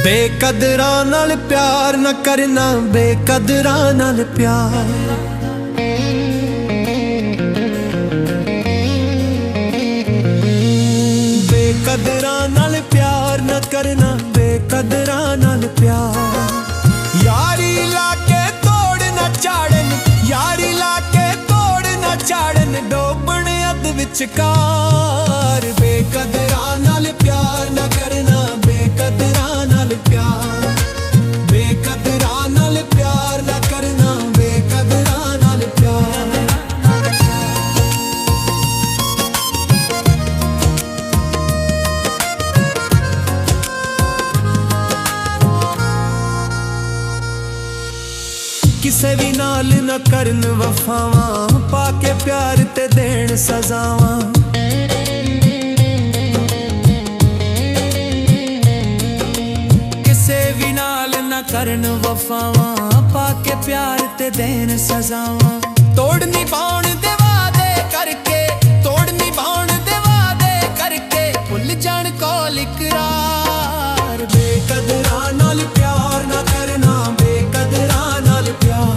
बेकदरां नाल प्यार न करना, बेकदरां नाल प्यार। बेकदरां नाल प्यार न करना, बेकदरां नाल प्यार। यारी लाके तोड़ न चाड़न, यारी लाके तोड़ न चाड़न, डोबण अध विचकार। बेकदरां नाल प्यार न करना, बेकदरां नाल प्यार। बेकदरां नाल प्यार न करना, बेकदरां नाल प्यार। किसे भी नाल न करन वफावां, पाके प्यार ते देण सजावां। किसे भी नाल न करन वफावां, पाके प्यार ते देण सजावां। तोड़ निभाउण दे वादे करके, तोड़ निभाउण दे वादे करके, भुल जाण कौल इकरार। बेकदरां नाल प्यार न करना, बेकदरां नाल प्यार।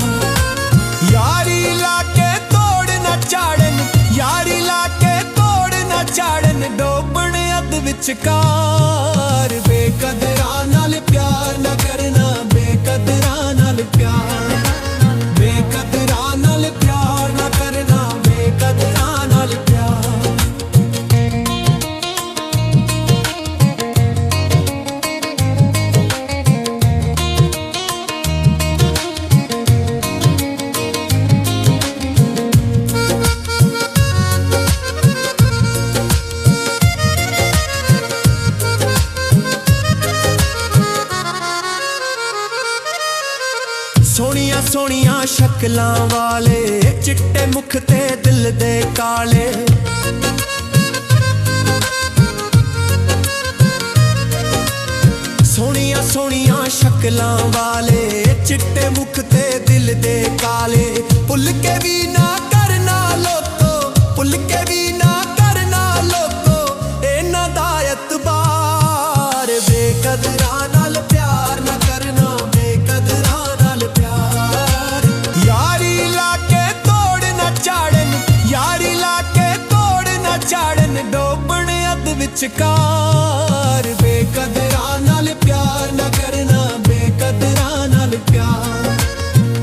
यारी लाके तोड़ न चाड़न, यारी लाके तोड़ न चाड़न, डोबण अध विचकार। बेकदरां नाल प्यार न करना, बेकदरां नाल प्यार। बेकदरां नाल प्यार न करना, बेकदरां नाल प्यार। सोनिया सोनिया शक्लां वाले, चिट्टे मुख ते दिल दे काले। सोनिया सोनिया शक्लां वाले, चिट्टे मुख ते दिल दे काले। भुल के भी ना करना लोको, भुल के भी ना करना लोको, इन्हां दा एतबार। बेकदरां नाल प्यार न करना, बेकदरां नाल प्यार। यारी लाके तोड़ न चाड़न, यारी लाके तोड़ न चाड़न, डोबण अध विचकार। बेकदरां नाल प्यार न करना, बेकदरां नाल प्यार।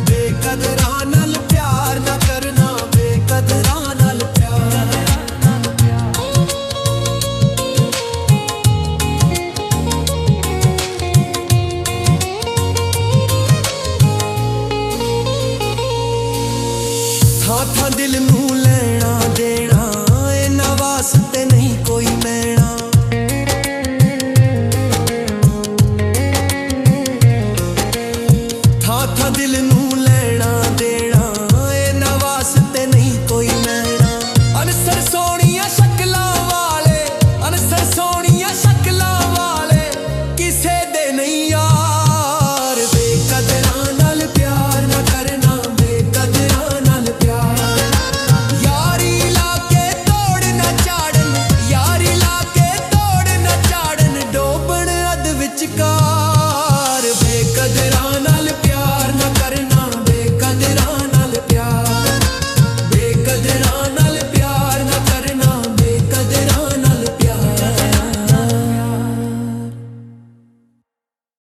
बेकदरां नाल प्यार न करना, बेकदरां नाल प्यार। था दिल नू